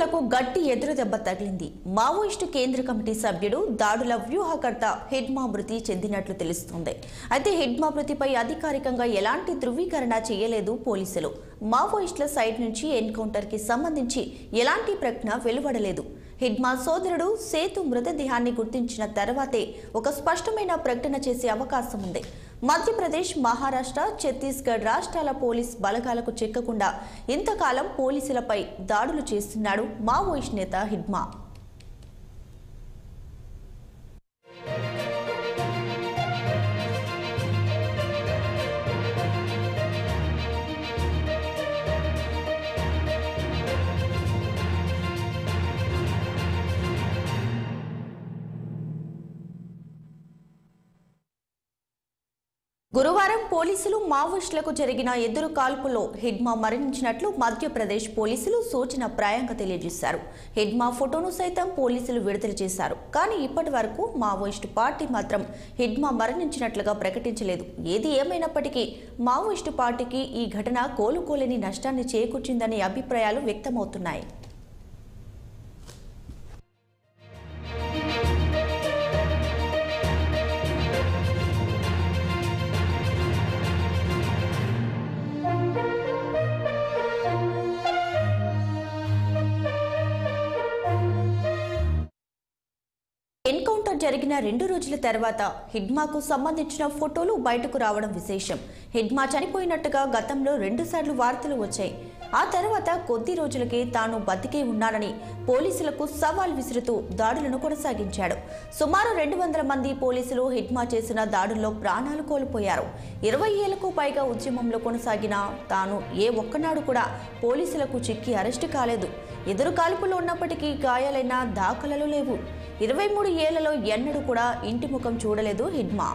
మావోయిస్టులకు గట్టి ఎదురుదెబ్బ తగిలింది. మావోయిస్టు కేంద్ర కమిటీ సభ్యుడు దాడుల వ్యూహకర్త హిడ్మా మృతి చెందినట్లు తెలుస్తోంది. అయితే హిడ్మా మృతిపై అధికారికంగా ఎలాంటి ధృవీకరణ చేయలేదు పోలీసులు. మావోయిస్టుల సైడ్ నుంచి ఎన్కౌంటర్ కి సంబంధించి ఎలాంటి ప్రకటన వెలువడలేదు. హిడ్మా సోదరుడు సేతు మృతదేహాన్ని గుర్తించిన తర్వాతే ఒక స్పష్టమైన ప్రకటన చేసే అవకాశం ఉంది. మధ్యప్రదేశ్, మహారాష్ట్ర, ఛత్తీస్గఢ్ రాష్ట్రాల పోలీస్ బలగాలకు చిక్కకుండా ఇంతకాలం పోలీసులపై దాడులు చేస్తున్నాడు మావోయిస్ట్ నేత హిడ్మా. గురువారం పోలీసులు మావోయిస్టులకు జరిగిన ఎదురు కాల్పులో హిడ్మా మరణించినట్లు మధ్యప్రదేశ్ పోలీసులు సూచనప్రాయంగా తెలియజేశారు. హిడ్మా ఫోటోను సైతం పోలీసులు విడుదల చేశారు. కానీ ఇప్పటి వరకు మావోయిస్టు పార్టీ మాత్రం హిడ్మా మరణించినట్లుగా ప్రకటించలేదు. ఏది ఏమైనప్పటికీ మావోయిస్టు పార్టీకి ఈ ఘటన కోలుకోలేని నష్టాన్ని చేకూర్చిందనే అభిప్రాయాలు వ్యక్తమవుతున్నాయి. ఎన్కౌంటర్ జరిగిన 2 రోజుల తర్వాత హిడ్మాకు సంబంధించిన ఫోటోలు బయటకు రావడం విశేషం. హిడ్మా చనిపోయినట్టుగా గతంలో 2 సార్లు వార్తలు వచ్చాయి. ఆ తర్వాత కొద్ది రోజులకే తాను బతికే ఉన్నానని పోలీసులకు సవాల్ విసురుతూ దాడులను కొనసాగించాడు. సుమారు 200 మంది పోలీసులు హిడ్మా చేసిన దాడుల్లో ప్రాణాలు కోల్పోయారు. 20 ఏళ్లకు పైగా ఉద్యమంలో కొనసాగిన తాను ఏ ఒక్కనాడు కూడా పోలీసులకు చిక్కి అరెస్టు కాలేదు. ఎదురు కాల్పులు ఉన్నప్పటికీ గాయాలైన దాఖలాలు లేవు. 23 ఏళ్లలో ఎన్నడూ కూడా ఇంటి ముఖం చూడలేదు హిడ్మా.